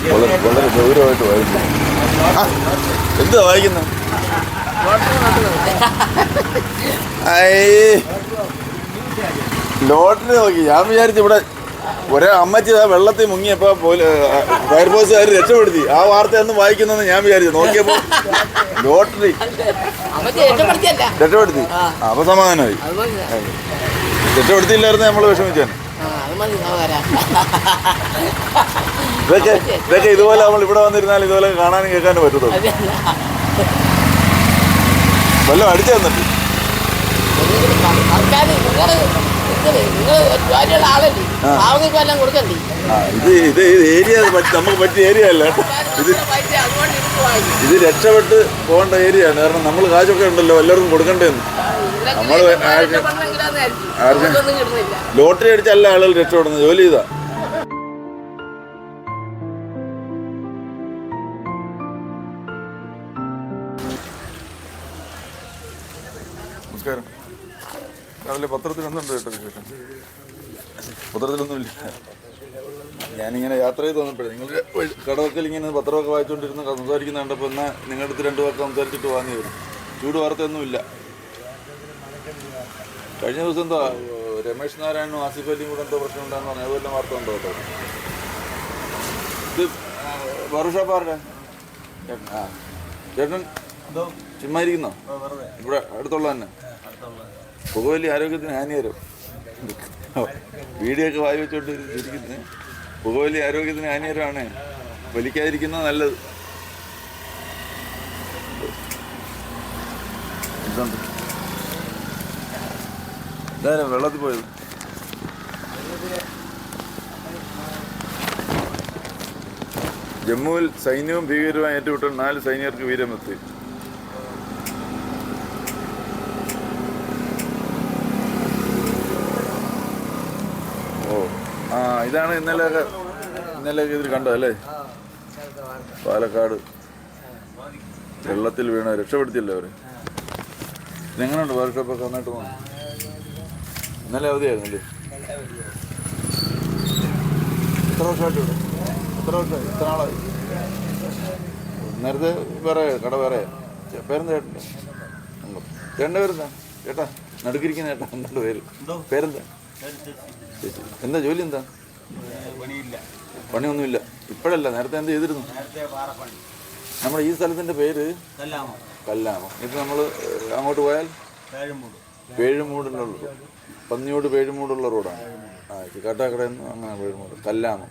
വളരെ ഗൗരവമായിട്ട് വായിക്കുന്നു. എന്താ വായിക്കുന്നത്? ലോട്ടറി നോക്കി. ഞാൻ വിചാരിച്ചു ഇവിടെ ഒരേ അമ്മച്ചി വെള്ളത്തിൽ മുങ്ങിയപ്പോൾ ഫയർഫോഴ്സുകാർ രക്ഷപ്പെടുത്തി. ആ വാർത്തയൊന്നും വായിക്കുന്നെന്ന് ഞാൻ വിചാരിച്ചു. നോക്കിയപ്പോൾ ലോട്ടറി രക്ഷപ്പെടുത്തി. അപ്പൊ സമാധാനമായി. രക്ഷപ്പെടുത്തിയില്ലായിരുന്നു നമ്മൾ വിഷമിച്ചാണ്. ഇതൊക്കെ ഇതുപോലെ നമ്മൾ ഇവിടെ വന്നിരുന്നാൽ ഇതുപോലെ കാണാനും കേൾക്കാനും പറ്റത്തുള്ളൂ. വല്ലതും അടിച്ചു തന്നിട്ട് ഇത് ഏരിയ നമുക്ക് പറ്റിയ ഏരിയ അല്ല. ഇത് രക്ഷപ്പെട്ട് പോകേണ്ട ഏരിയയാണ്. കാരണം നമ്മൾ കാശൊക്കെ ഉണ്ടല്ലോ, എല്ലാവർക്കും കൊടുക്കണ്ടേന്ന്. നമ്മൾ ലോട്ടറി അടിച്ചല്ല ആളുകൾ രക്ഷപ്പെടുന്നത്, ജോലി ചെയ്താ. നമസ്കാരം. രാവിലെ പത്രത്തിൽ ഒന്നുണ്ട് കേട്ടോ വിശേഷം? പത്രത്തിലൊന്നുമില്ല. ഞാനിങ്ങനെ യാത്ര ചെയ്ത് വന്നപ്പോഴേ നിങ്ങൾ കടവക്കൽ ഇങ്ങനെ പത്രമൊക്കെ വായിച്ചുകൊണ്ടിരുന്ന് സംസാരിക്കുന്ന കണ്ടപ്പോൾ എന്നാൽ നിങ്ങളുടെ അടുത്ത് 2 വാക്ക് സംസാരിച്ചിട്ട് വാങ്ങി വരും. ചൂട് വാർത്തയൊന്നുമില്ല. കഴിഞ്ഞ ദിവസം എന്താ രമേശ് നാരായണനും ആസിഫ് അലിയും കൂടെ എന്തോ പ്രശ്നം ഉണ്ടാന്ന് പറഞ്ഞു. അതുപോലെ വാർത്ത ഉണ്ടോ കേട്ടോ? ഇത് വർഷാപ്പാരുടെ ചേട്ടൻ ചുമ്മാരിക്കുന്നോ? ഇവിടെ അടുത്തുള്ള തന്നെ. പുകവലി ആരോഗ്യത്തിന് ഹാനികരം. വീഡിയോ ഒക്കെ വായി വെച്ചോണ്ട് ഇരിക്കുന്നത്. പുകവലി ആരോഗ്യത്തിന് ഹാനികരമാണ്. വലിക്കാതിരിക്കുന്നത് നല്ലത്. ഇതാരാ വെള്ളത്തിൽ പോയത്? ജമ്മുവിൽ സൈന്യവും ഭീകരവുമായി ഏറ്റുമുട്ടൽ 4 സൈനികർക്ക് വീരമൃത്യു. ഇതാണ് ഇന്നലെയൊക്കെ ഇതിൽ കണ്ടതല്ലേ? പാലക്കാട് വെള്ളത്തിൽ വീണ രക്ഷപ്പെടുത്തിയല്ലേ അവര്. ഇതെങ്ങനെയുണ്ട് വർക്ക്ഷോപ്പൊക്കെ? നന്നായിട്ട് പോകുന്നു. ഇന്നലെ അവധിയായിരുന്നല്ലേ? എത്ര വർഷമായിട്ട് ഇവിടെ? എത്ര വർഷമായി? എത്ര നാളായി? നേരത്തെ വേറെ കട വേറെ? പേരെന്താ ചേട്ടൻ്റെ? ചേട്ടൻ്റെ പേരെന്താ? ചേട്ടാ നടുക്കിരിക്കുന്ന ചേട്ടാ എന്താ പേര്? പേരെന്താ? എന്താ ജോലി? എന്താ പണിയൊന്നുമില്ല ഇപ്പോഴല്ല, നേരത്തെ എന്ത് ചെയ്തിരുന്നു? നമ്മുടെ ഈ സ്ഥലത്തിന്റെ പേര് കല്ലാമം. ഇത് നമ്മൾ അങ്ങോട്ട് പോയാൽ പേഴുമൂടുള്ള പന്നിയോട് പേഴുമൂടുള്ള റോഡാണ്. കാട്ടാക്കടയിൽ നിന്ന് അങ്ങനെ പേഴുമൂട്. കല്ലാമം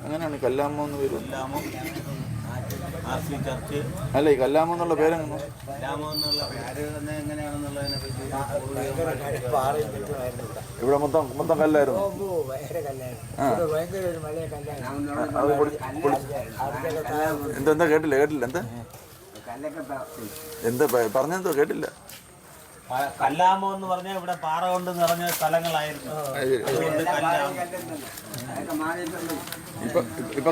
അങ്ങനെയാണ്. കല്ലാമം എന്ന് പേര് അല്ല, ഈ കല്ലാമം എന്നുള്ള പേരെങ്ങനെ? ഇവിടെ മൊത്തം കല്ലായിരുന്നു. എന്താ കേട്ടില്ല എന്താ എന്താ പറഞ്ഞെന്തോ കേട്ടില്ല. കല്ലാമോ എന്ന് പറഞ്ഞാൽ ഇവിടെ പാറ കൊണ്ട് നിറഞ്ഞ സ്ഥലങ്ങളായിരുന്നു. ഇപ്പൊ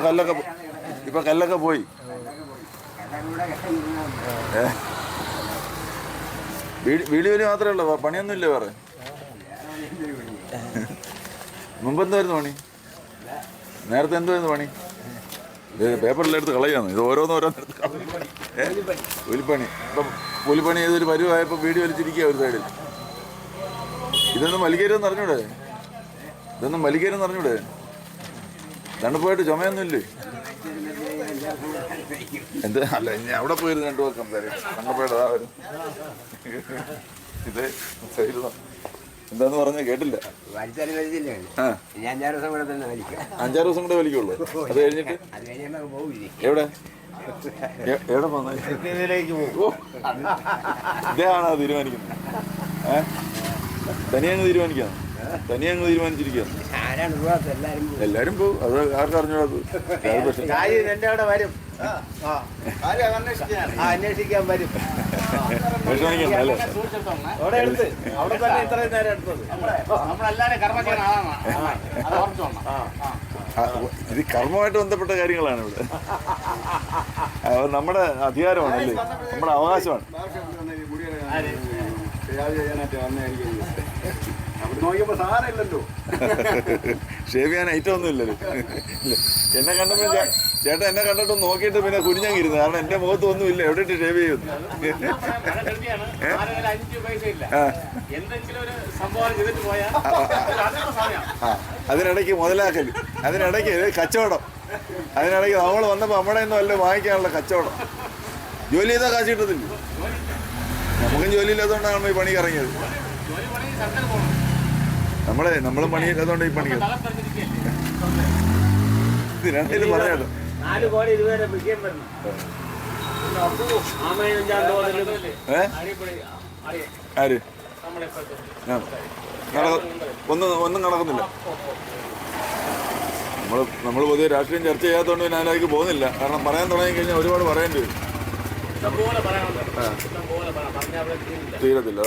കല്ലൊക്കെ പോയി. വീട് വലി മാത്രമേ ഉള്ളൂ, പണിയൊന്നുമില്ല വേറെ. മുമ്പെന്തായിരുന്നു പണി? നേരത്തെ എന്തായിരുന്നു പണി? പേപ്പറിലെടുത്ത് കളയാന്ന്. ഇത് ഓരോന്നോരോന്നെടുത്ത് കൂലിപ്പണി. ഇപ്പം കൂലിപ്പണി ചെയ്തൊരു പരുവായപ്പോൾ വീട് വലിച്ചിരിക്കുക ഒരു സൈഡിൽ. ഇതൊന്നും വലിക്കരുതെന്ന് അറിഞ്ഞൂടെ? തണുപ്പായിട്ട് ചുമയൊന്നുമില്ലേ? എന്ത് അല്ല, ഇനി അവിടെ പോയിരുന്നു 2 വാക്ക് സംസാരിക്കും. തണുപ്പായിട്ട് വരും. ഇത് എന്താന്ന് പറഞ്ഞ കേട്ടില്ല. 5-6 ദിവസം കൂടെ വലിക്കുള്ളൂ. അത് കഴിഞ്ഞിട്ട് എവിടെ പോകുന്ന ഇതാണോ തീരുമാനിക്കുന്നത്? തനിയങ്ങ് തീരുമാനിച്ചിരിക്കുക. എല്ലാരും പോകും. അത് ആർക്കറിഞ്ഞോ? അന്വേഷിക്കാൻ വരും. ഇത് കർമ്മമായിട്ട് ബന്ധപ്പെട്ട കാര്യങ്ങളാണ് ഇവിടെ. നമ്മുടെ അധികാരമാണല്ലേ, നമ്മുടെ അവകാശമാണ്. ഷേവ് ചെയ്യാൻ ഐറ്റം ഒന്നും ഇല്ലല്ലോ. എന്നെ കണ്ടപ്പോ ചേട്ടൻ എന്നെ കണ്ടിട്ട് നോക്കിയിട്ട് പിന്നെ കുനിഞ്ഞങ്ങിരുന്നു. കാരണം എന്റെ മുഖത്ത് ഒന്നുമില്ല, എവിടെ ഇട്ട് ഷേവ് ചെയ്യുന്നു. അതിനിടയ്ക്ക് മുതലാക്കല്, അതിനിടയ്ക്ക് കച്ചവടം, അതിനിടയ്ക്ക് നമ്മൾ വന്നപ്പോ നമ്മളെ ഒന്നും അല്ല വാങ്ങിക്കാനുള്ള കച്ചവടം. ജോലി ചെയ്താൽ കാശ് കിട്ടത്തില്ല. നമുക്കും ജോലി ഇല്ലാത്തതുകൊണ്ടാണ് ഈ പണിക്ക് ഇറങ്ങിയത്. നമ്മളും പണി ഇല്ലാത്തതുകൊണ്ട് ഈ പണിക്ക് രണ്ടേലും പറയാലോ. 4 കോടി ഇതുവരെ വിജയം വരണം. ആര് ഒന്നും നടക്കുന്നില്ല. നമ്മൾ പൊതുവെ രാഷ്ട്രീയം ചർച്ച ചെയ്യാത്തതുകൊണ്ട് പിന്നെ അതിലേക്ക് പോകുന്നില്ല. കാരണം പറയാൻ തുടങ്ങി കഴിഞ്ഞാൽ ഒരുപാട് പറയേണ്ടി വരും. തീരത്തില്ല.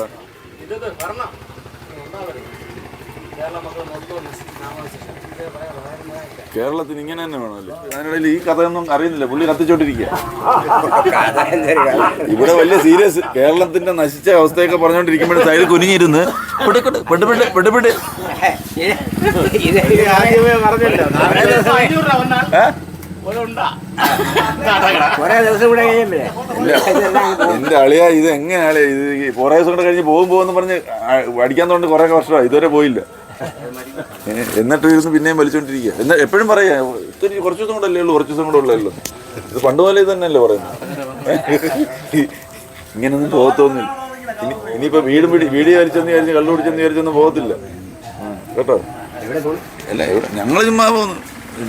കേരളത്തിന് ഇങ്ങനെ തന്നെ വേണമല്ലോ. അതിനിടയിൽ ഈ കഥയൊന്നും അറിയുന്നില്ല, പുള്ളി കത്തിച്ചോണ്ടിരിക്കുക. ഇവിടെ വലിയ സീരിയസ് കേരളത്തിന്റെ നശിച്ച അവസ്ഥയൊക്കെ പറഞ്ഞോണ്ടിരിക്കുമ്പോഴേ സൈഡിൽ കുനിഞ്ഞിരുന്ന് എന്റെ അളിയ ഇത് എങ്ങനെയാളിയ ഇത് കുറേ ദിവസം കൂടെ കഴിഞ്ഞ് പോകുമ്പോന്ന് പറഞ്ഞ് അടിക്കാൻ തോണ്ട് കുറെ വർഷമായി ഇതുവരെ പോയില്ല. എന്നിട്ട് ഇരുന്ന് പിന്നെയും വലിച്ചോണ്ടിരിക്കുക. എന്നാ എപ്പോഴും പറയാ കുറച്ച് ദിവസം കൂടെ അല്ലേ ഉള്ളൂ, കുറച്ച് ദിവസം കൂടെ ഉള്ളല്ലോ. ഇത് പണ്ടുപോലെ ഇത് തന്നെയല്ലേ പറയുന്നത്. ഇങ്ങനൊന്നും പോകത്തൊന്നുമില്ല. ഇനിയിപ്പോ വീഡിയോ വലിച്ചെന്ന് വിചാരിച്ച് കള്ളു പിടിച്ചെന്ന് വിചാരിച്ചൊന്നും പോകത്തില്ല കേട്ടോ. അല്ല ഇവിടെ ഞങ്ങള് ചുമ്മാ പോകുന്നു.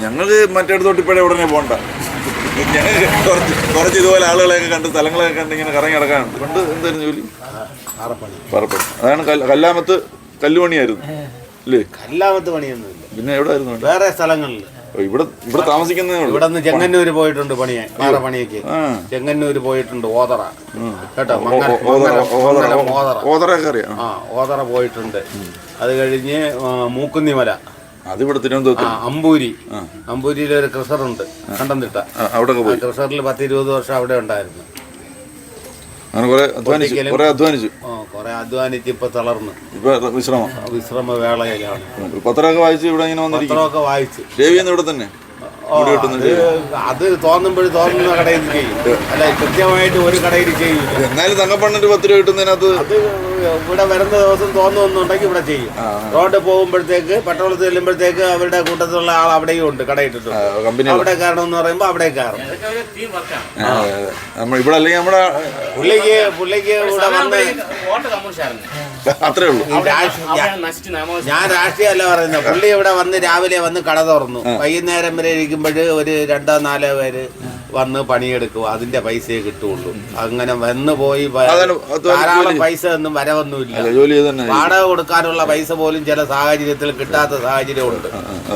ഞങ്ങൾക്ക് മറ്റേടത്തോട്ട് ഇപ്പോഴേ ഉടനെ പോകണ്ട. കുറച്ച് ഇതുപോലെ ആളുകളെയൊക്കെ കണ്ട് സ്ഥലങ്ങളൊക്കെ കണ്ട് ഇങ്ങനെ കറങ്ങി നടക്കാനുണ്ട്. പണ്ട് എന്തായിരുന്നു ജോലി? പാറപ്പണി. അതാണ് കല്ലാമത്ത് കല്ലുപണിയായിരുന്നു അല്ലേ? കല്ലാമത്ത് പണിയൊന്നുമില്ല. പിന്നെ എവിടെ ആയിരുന്നു? വേറെ സ്ഥലങ്ങളിൽ. ഇവിടെ താമസിക്കുന്നേ ഉള്ളൂ. ഇവിടെ നിന്ന് ചെങ്ങന്നൂര് പോയിട്ടുണ്ട് പണിയാൻ, പാറ പണിയൊക്കെ. ചെങ്ങന്നൂര് പോയിട്ടുണ്ട്, ഓതറ കേട്ടോ, ഓതറൊക്കെ അറിയാം. ഓതറ പോയിട്ടുണ്ട്. അത് കഴിഞ്ഞ് മൂക്കുന്നിമല, അതിവിടെ തിരുവനന്തപുരത്ത്. അമ്പൂരിയിൽ ഒരു ക്രഷറുണ്ട് കണ്ടംതിട്ട. അവിടെ ക്രഷറിൽ 10-20 വർഷം അവിടെ ഉണ്ടായിരുന്നു. കുറെ അധ്വാനിച്ച് ഇപ്പൊ തളർന്ന് വിശ്രമ വേളയിലാണ്. പത്രമൊക്കെ വായിച്ച് ഇവിടെ ഇങ്ങനെ പത്രമൊക്കെ വായിച്ച് ഇവിടെ തന്നെ അത് തോന്നുന്ന കടയിൽ ചെയ്യും, അല്ല കൃത്യമായിട്ട് ഒരു കടയിൽ ചെയ്യും. എന്നാലും തങ്കപ്പണ്ണിന്റെ 10 രൂപ കിട്ടുന്നതിനകത്ത് അത് ഇവിടെ വരുന്ന ദിവസം തോന്നുന്നുണ്ടെങ്കിൽ ഇവിടെ ചെയ്യും. റോഡ് പോകുമ്പോഴത്തേക്ക് പെട്രോൾ ചെല്ലുമ്പോഴത്തേക്ക് അവരുടെ കൂട്ടത്തിലുള്ള ആൾ അവിടെയും ഉണ്ട്, കടയിട്ടിട്ടുണ്ട്. അവിടെ കയറണം എന്ന് പറയുമ്പോ അവിടെ കയറും. ഇവിടെ അല്ലെങ്കിൽ നമ്മുടെ പുള്ളിക്ക് ഇവിടെ വന്ന് അത്രേ ഉള്ളൂ. ഞാൻ രാഷ്ട്രീയമല്ല പറയുന്നത്. പുള്ളി ഇവിടെ വന്ന് രാവിലെ വന്ന് കട തുറന്നു, വൈകുന്നേരം വരെ ഇരിക്കുമ്പോൾ ഒരു 2-4 പേര് വന്ന് പണിയെടുക്കും. അതിന്റെ പൈസയെ കിട്ടുള്ളൂ. അങ്ങനെ വന്ന് പോയി ധാരാളം പൈസ ഒന്നും വരവൊന്നുമില്ല. വാടക കൊടുക്കാനുള്ള പൈസ പോലും ചില സാഹചര്യത്തിൽ കിട്ടാത്ത സാഹചര്യം ഉണ്ട്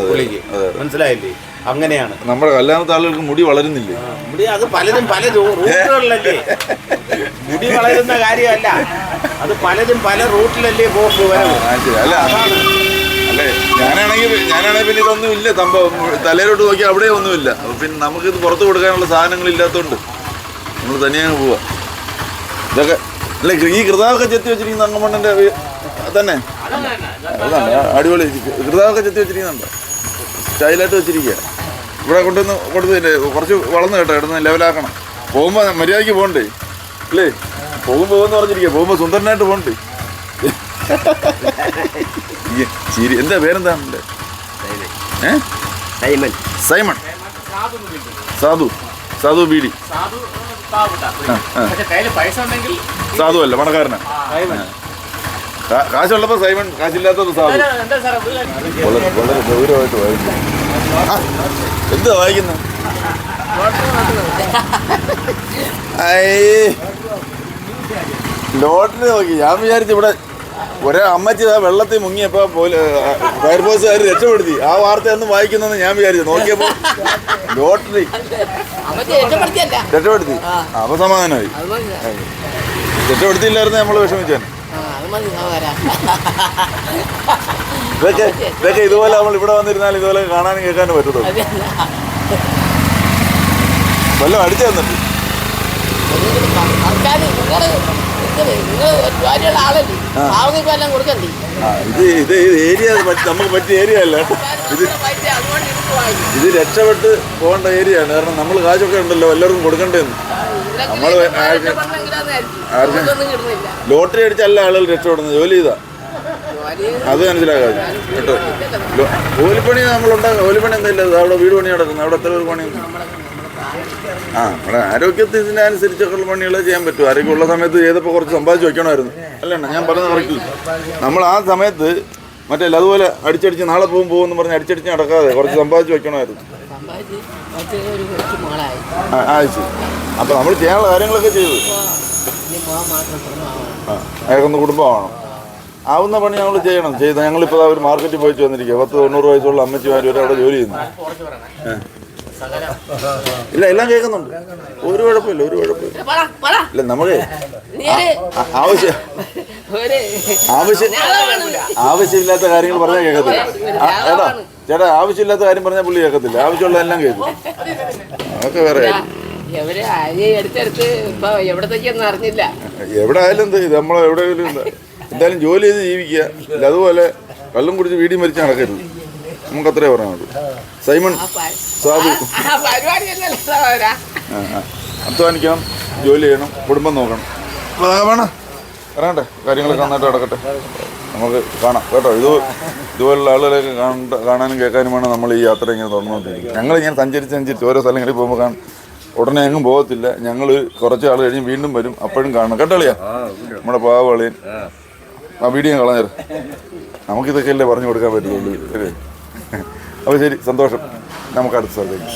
പുള്ളിക്ക്. മനസ്സിലായില്ലേ? അങ്ങനെയാണ്. നമ്മുടെ കല്യാണത്തെ ആളുകൾക്ക് മുടി വളരുന്നില്ലേ? മുടി അത് പലതും പല റൂട്ടുകളിലല്ലേ. മുടി വളരുന്ന കാര്യമല്ല, അത് പലതും പല റൂട്ടിലല്ലേ പോക്ക് വരവ്. അല്ലേ ഞാനാണെങ്കിൽ പിന്നെ ഇതൊന്നും ഇല്ല. സംഭവം തലയിലോട്ട് നോക്കിയാൽ അവിടെ ഒന്നുമില്ല. പിന്നെ നമുക്കിത് പുറത്ത് കൊടുക്കാനുള്ള സാധനങ്ങൾ ഇല്ലാത്തതുകൊണ്ട് നമ്മൾ തനിയങ്ങ് പോവാ. ഇതൊക്കെ അല്ലേ ഈ കൃതാവൊക്കെ ചെത്തി വെച്ചിരിക്കുന്ന തങ്കമണ്ണന്റെ തന്നെ അതാണ് അടിപൊളി. കൃതാവൊക്കെ ചെത്തി വെച്ചിരിക്കുന്നുണ്ടോ? സ്റ്റൈലായിട്ട് വെച്ചിരിക്കുക. ഇവിടെ കൊടുത്തില്ലേ? കുറച്ച് വളർന്നു കേട്ടോ, ഇടുന്ന് ലെവലാക്കണം. പോകുമ്പോൾ മര്യാദയ്ക്ക് പോകണ്ടേ അല്ലേ? പോകുമ്പോൾ പറഞ്ഞിരിക്കുക, പോകുമ്പോൾ സുന്ദരനായിട്ട് പോകണ്ടേ. ശരി, എന്താ പേരെന്താ? സൈമൺ സാധു ബീഡി. സാധു അല്ല, പണക്കാരനാ. കാശുള്ളപ്പോ സൈമൺ, കാശില്ലാത്തത് സാധു. വളരെ ഗൗരവമായിട്ട് വായിക്കുന്നു. എന്താ വായിക്കുന്നത്? ലോട്ടറി നോക്കി. ഞാൻ വിചാരിച്ചു ഇവിടെ ഒരേ അമ്മച്ചി വെള്ളത്തിൽ മുങ്ങിയപ്പോ ഫയർഫോഴ്സുകാർ രക്ഷപ്പെടുത്തി. ആ വാർത്ത ഒന്നും വായിക്കുന്നെന്ന് ഞാൻ വിചാരിച്ചു. നോക്കിയപ്പോ ലോട്ടറി രക്ഷപ്പെടുത്തി. അപ്പൊ സമാധാനമായി. രക്ഷപ്പെടുത്തിയില്ലായിരുന്നു നമ്മൾ വിഷമിച്ചാൻ. ഇതൊക്കെ ഇതുപോലെ നമ്മൾ ഇവിടെ വന്നിരുന്നാൽ ഇതുപോലെ കാണാനും കേൾക്കാനും പറ്റത്തുള്ളൂ. വല്ലതും അടിച്ചു തന്നിട്ട് സർക്കാർ നിങ്ങൾ ജോലിയുള്ള ആളല്ലേ പാവങ്ങൾക്ക് എല്ലാം കൊടുക്കണ്ടേ ഇത് ഏരിയ നമുക്ക് പറ്റിയ ഏരിയ അല്ല ഇത് അതുകൊണ്ട് ഇരിക്കുവായി ഇത് രക്ഷപ്പെട്ട് പോകേണ്ട ഏരിയ ആണ്. കാരണം നമ്മൾ കാശൊക്കെ ഉണ്ടല്ലോ എല്ലാവർക്കും കൊടുക്കണ്ടേന്ന്. നമ്മൾ ലോട്ടറി അടിച്ചല്ല ആളുകൾ രക്ഷപ്പെടുന്നത്, ജോലി ചെയ്താ അത് മനസ്സിലാകാതെ കേട്ടോ. കൂലിപ്പണി നമ്മളുണ്ടാകും. കൂലിപ്പണി എന്താ ഇല്ല, അവിടെ വീട് പണി നടക്കുന്നത്, അവിടെ എത്ര ഒരു പണി. നമ്മുടെ ആരോഗ്യത്തിന് അനുസരിച്ചൊക്കെയുള്ള പണികളെ ചെയ്യാൻ പറ്റും. ആരോഗ്യമുള്ള സമയത്ത് ചെയ്തപ്പോൾ കുറച്ച് സമ്പാദിച്ച് വെക്കണമായിരുന്നു അല്ലണ്ണ, ഞാൻ പറഞ്ഞത് കറക്റ്റ്. നമ്മൾ ആ സമയത്ത് മറ്റേ അതുപോലെ അടിച്ചടിച്ച് നാളെ പോകുമെന്ന് പറഞ്ഞ് അടിച്ചടിച്ച് നടക്കാതെ കുറച്ച് സമ്പാദിച്ച് വെക്കണമായിരുന്നു. ശരി. അപ്പം നമ്മൾ ചെയ്യാനുള്ള കാര്യങ്ങളൊക്കെ ചെയ്തു. അയാൾക്കൊന്ന് കുടുംബമാണോ ആവുന്ന പണി ഞങ്ങൾ ചെയ്യണം. ഞങ്ങളിപ്പോൾ ഒരു മാർക്കറ്റിൽ പോയിട്ട് വന്നിരിക്കുക. 90 വയസ്സുള്ള അമ്മച്ചിമാർ വരെ അവിടെ ജോലി ചെയ്യുന്നു. ഇല്ല, എല്ലാം കേൾക്കുന്നുണ്ട്. ഒരു കുഴപ്പമില്ല, ഒരു കുഴപ്പമില്ല. ഇല്ല, നമ്മളെ ആവശ്യമില്ലാത്ത കാര്യങ്ങൾ പറഞ്ഞാൽ കേൾക്കത്തില്ല. ചേട്ടാ ആവശ്യമില്ലാത്ത കാര്യം പറഞ്ഞാൽ പുള്ളി കേൾക്കത്തില്ല. ആവശ്യമുള്ള എല്ലാം കേൾക്കും. അതൊക്കെ വേറെ കാര്യം. എവിടെ ആയാലും എന്ത് നമ്മൾ എവിടെയെങ്കിലും എന്തായാലും ജോലി ചെയ്ത് ജീവിക്കുക. അതുപോലെ കള്ളും കുടിച്ച് വീടിയും മരിച്ച് നടക്കരുത്. നമുക്കത്രേ പറയാനുള്ളൂ. സൈമൺ സാബു അധ്വാനിക്കണം, ജോലി ചെയ്യണം, കുടുംബം നോക്കണം. അപ്പോൾ അതൊക്കെ വേണം. പറയണ്ടേ കാര്യങ്ങളൊക്കെ നന്നായിട്ട് നടക്കട്ടെ. നമുക്ക് കാണാം കേട്ടോ. ഇതുപോലുള്ള ആളുകളെയൊക്കെ കാണാനും കേൾക്കാനുമാണ് നമ്മൾ ഈ യാത്ര ഇങ്ങനെ തുടർന്നുകൊണ്ടിരിക്കുന്നത്. ഞങ്ങളിങ്ങനെ സഞ്ചരിച്ച് ഓരോ സ്ഥലങ്ങളിൽ പോകുമ്പോൾ ഉടനെ എങ്ങും പോകത്തില്ല. ഞങ്ങൾ കുറച്ച് ആൾ കഴിഞ്ഞ് വീണ്ടും വരും, അപ്പോഴും കാണണം കേട്ടോളിയാ. നമ്മുടെ പാവളിയൻ ആ വീഡിയോ കളഞ്ഞേരം നമുക്കിതൊക്കെയല്ലേ പറഞ്ഞു കൊടുക്കാൻ പറ്റുള്ളൂ. അപ്പോൾ ശരി, സന്തോഷം. നമുക്ക് അടുത്ത സ്ഥലത്തേക്ക്.